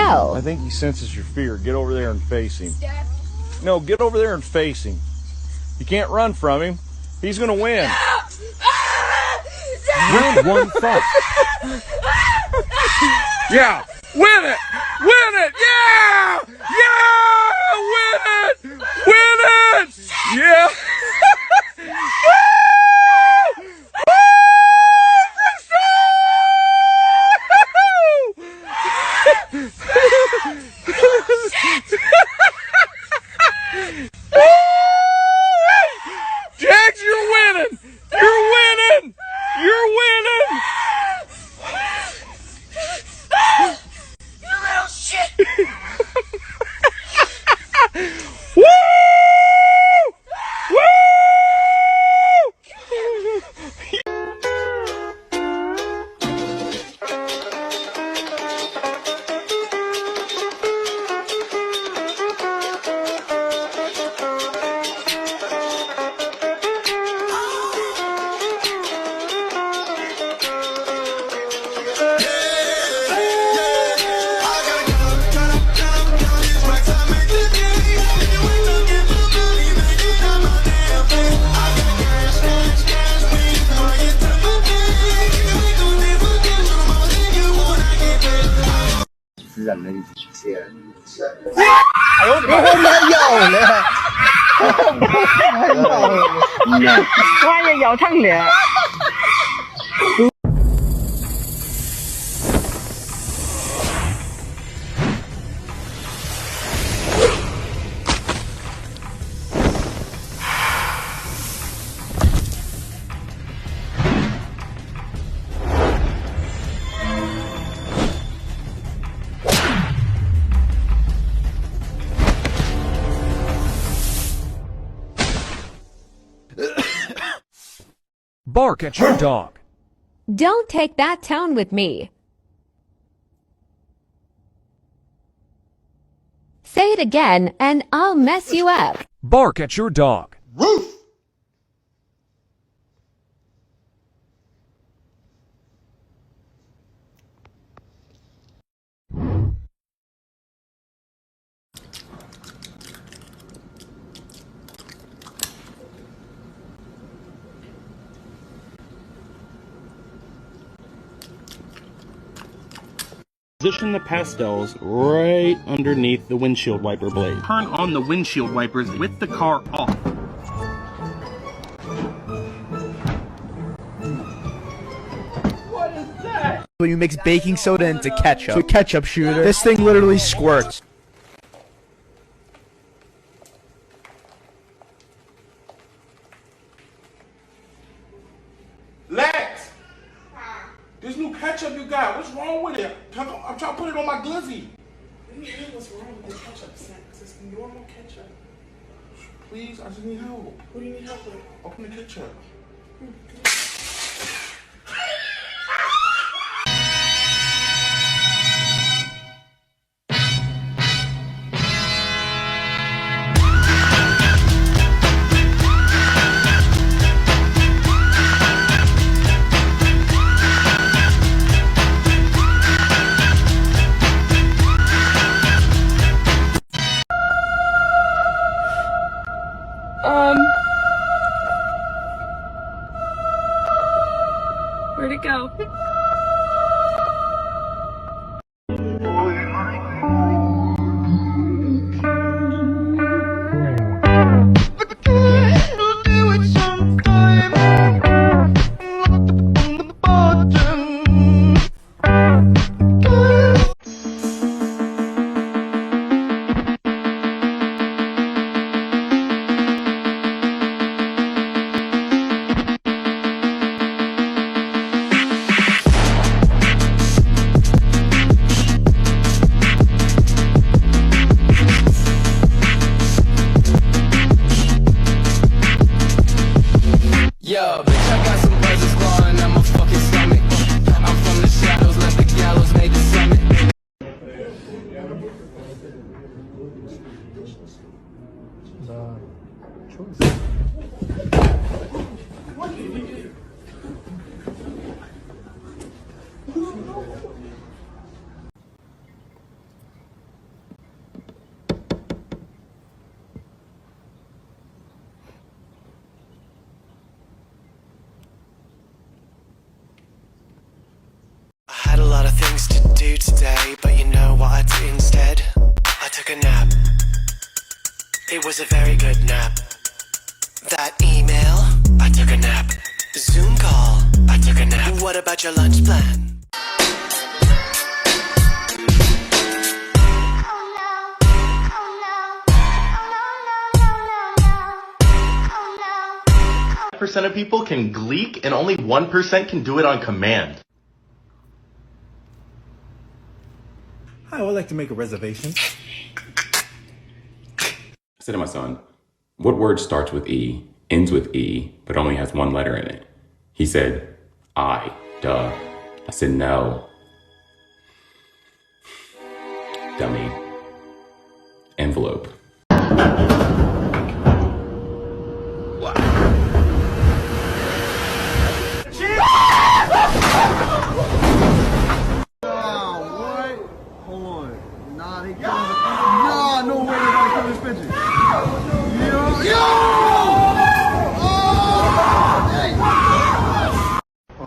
go. I think he senses your fear. Get over there and face him. No, get over there and face him. You can't run from him. He's going to win. Round 1 fight. Yeah, win it! Win it! Yeah! Yeah! Win it! Win it! Yeah! Jax, you're winning! You're winning! You're winning! You little shit! Woo! Woo! Bark at your dog. Don't take that tone with me. Say it again and I'll mess you up. Bark at your dog. Roof! Position the pastels right underneath the windshield wiper blade. Turn on the windshield wipers with the car off. What is that? When you mix baking soda into ketchup. So ketchup shooter. This thing literally squirts. Lex! This new ketchup you got, what's wrong with it? I'm trying to put it on my glizzy. What do you mean what's wrong with the ketchup, Sex? It's normal ketchup. Please, I just need help. What do you need help with? Open the ketchup. Where'd it go? Yo, bitch, I got some buzzers clawing at my fucking stomach. I'm from the shadows, left the gallows, made the summit. today, but you know what I did instead? I took a nap. It was a very good nap. That email, I took a nap. Zoom call, I took a nap. What about your lunch plan? 1% of people can gleek and only 1% can do it on command. Hi, I would like to make a reservation. I said to my son, what word starts with E, ends with E, but only has one letter in it? He said, I, duh. I said, no. Dummy. Envelope.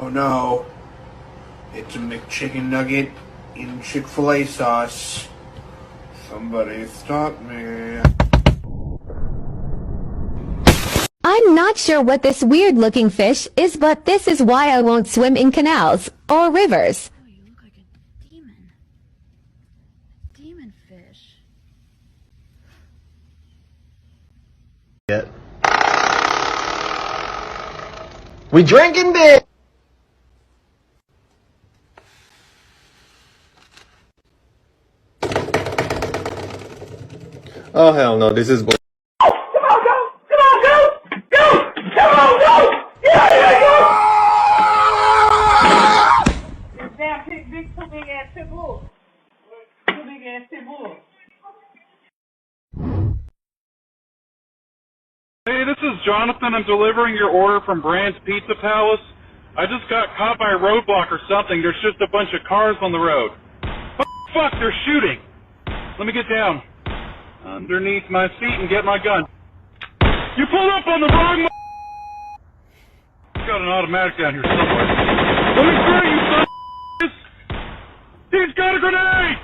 Oh no. It's a McChicken nugget in Chick-fil-A sauce. Somebody stop me. I'm not sure what this weird-looking fish is, but this is why I won't swim in canals or rivers. Oh, you look like a demon. Demon fish. We drinking this. Oh hell no, this is bull. Come on, go! Come on, go! Go! Come on, go! Yeah, go! Damn, two big ass pit bulls. Two big ass pit bulls. Hey, this is Jonathan. I'm delivering your order from Brand's Pizza Palace. I just got caught by a roadblock or something. There's just a bunch of cars on the road. Fuck, they're shooting. Let me get down underneath my seat and get my gun. You pulled up on the wrong got an automatic down here somewhere. Let me through you, son of He's got a grenade!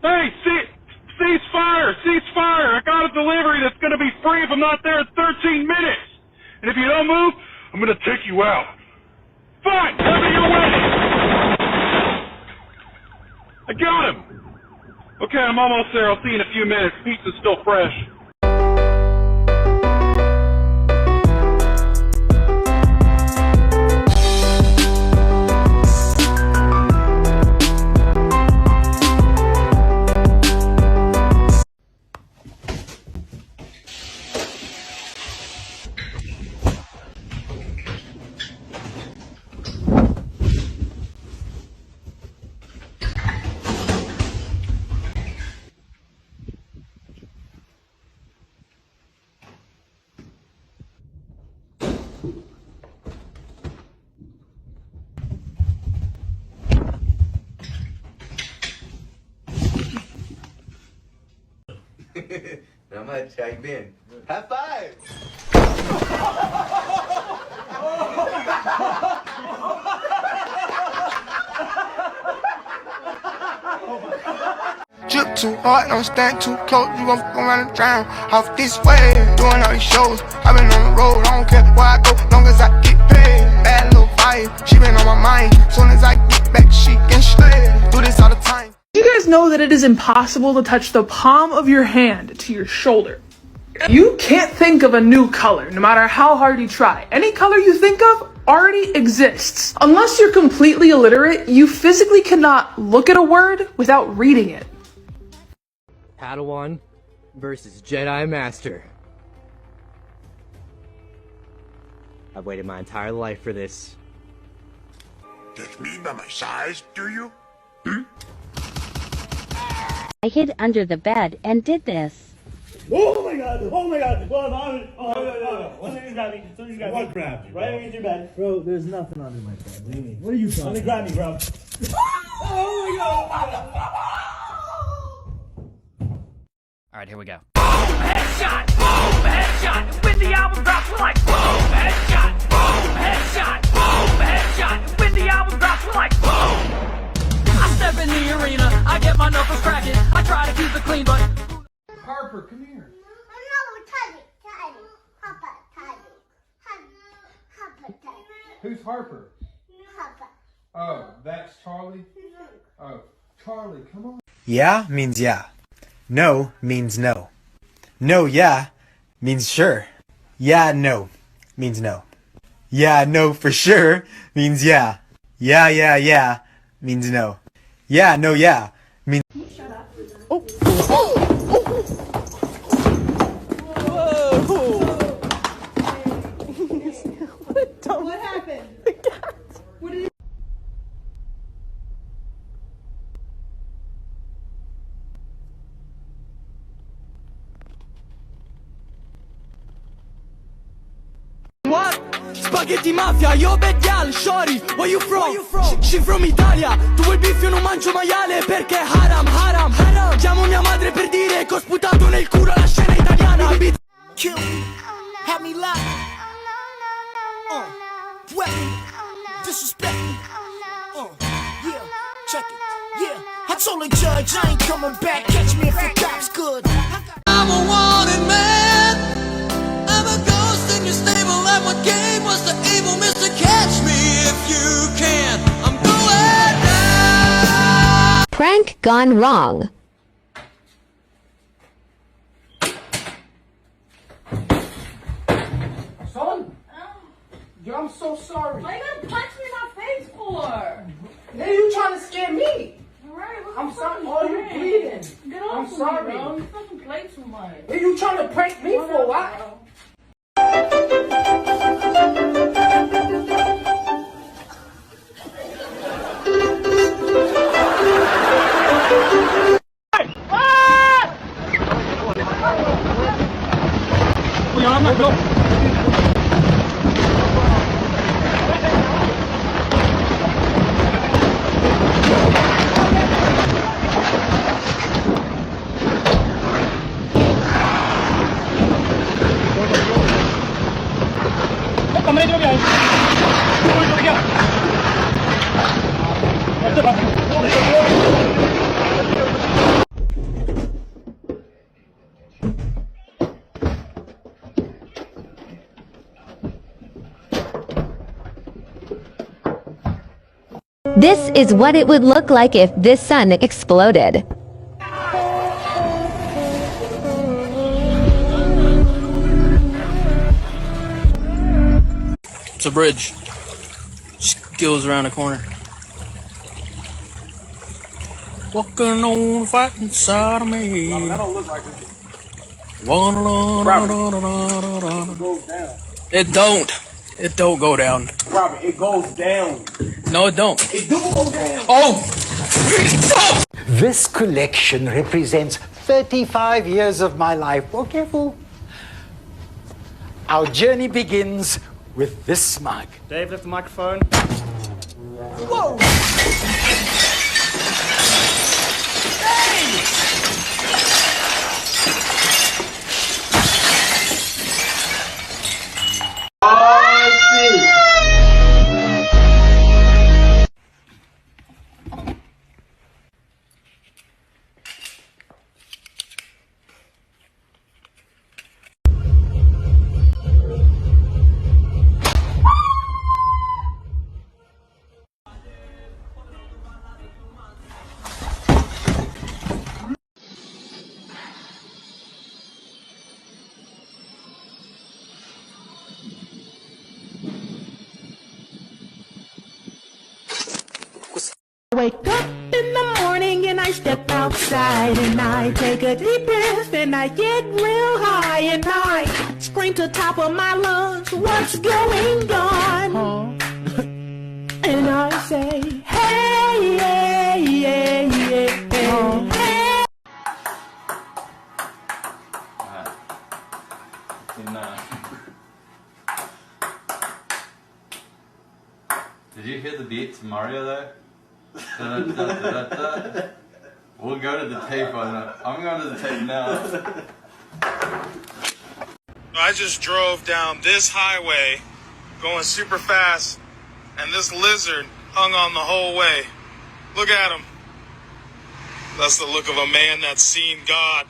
Hey, cease fire! Cease fire! I got a delivery that's gonna be free if I'm not there in 13 minutes! And if you don't move, I'm gonna take you out. Fine! Have it your way! I got him! Okay, I'm almost there. I'll see you in a few minutes. Pizza's still fresh. Not much. How you been? High five! Drip too hard, don't stand too close. You gon' fuck around and drown off this way. Doing all these shows, I been on the road. I don't care where I go, long as I get paid. Bad little vibe, she been on my mind. Soon as I get back, she can slay. Do this all the time. Do you guys know that it is impossible to touch the palm of your hand to your shoulder? You can't think of a new color, no matter how hard you try. Any color you think of already exists. Unless you're completely illiterate, you physically cannot look at a word without reading it. Padawan versus Jedi Master. I've waited my entire life for this. Judge me by my size, do you? I hid under the bed and did this. Oh my god! Oh my god! Somebody's got me. Somebody's got me. What grabbed you? Right underneath your bed. Bro, there's nothing under my bed. What do you mean? What are you talking Somebody grab me, bro. Oh my god! Alright, here we go. Boom, headshot! Boom, headshot! When the album drops, we're like, boom, headshot! Boom, headshot! Boom, headshot! When the album drops, we're like, boom! Harper, come here. Who's Harper? Oh, that's Charlie? Oh, Charlie, come on. Yeah means yeah. No means no. No, yeah means sure. Yeah, no means no. Yeah, no for sure means yeah. Yeah means no. Yeah, no, yeah means. What happened? What did What? Spaghetti mafia, io bad gal, shorty, where you from? She from Italia, tu il beef io non mangio maiale perché haram, haram, haram. Chiamo mia madre per dire che ho sputato nel culo la scena italiana. Kill me, have me locked. Wet me, disrespect me. Yeah, check it, yeah. I told the judge I ain't coming back, catch me if the cops good. I'm a wanted man. I'm a ghost in your stable, and what game was the evil Mr. Catch Me if you can. I'm going down. Prank gone wrong. Son? Yo, I'm so sorry. Why you gonna punch me in my face for? Then you trying to scare me. Alright, I'm sorry. Oh, you bleeding. Get off I'm of sorry. me, bro. You fucking play too much. Then you trying to prank me for what? This is what it would look like if this sun exploded. It's a bridge. Just goes around the corner. Walking on the fighting side of me. That don't look like it. It goes down. It don't. It don't go down. Robert, it goes down. No, it don't. It do go down. Oh! This collection represents 35 years of my life. Oh, careful. Our journey begins with this mug. Dave, lift the microphone. Whoa! Wake up in the morning and I step outside and I take a deep breath and I get real high and I scream to the top of my lungs, what's going on? And I say, hey, yeah, yeah, yeah, hey. Did you hear the beat to Mario there? We'll go to the tape on that. I'm going to the tape now. I just drove down this highway going super fast, and this lizard hung on the whole way. Look at him. That's the look of a man that's seen God.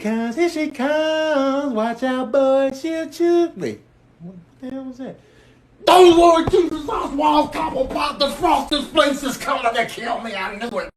here she comes. Watch out, boy, she'll chew. Wait, what the hell was that? Oh Lord Jesus, Oswald Cobblepot, the Frosted Place is coming to kill me. I knew it.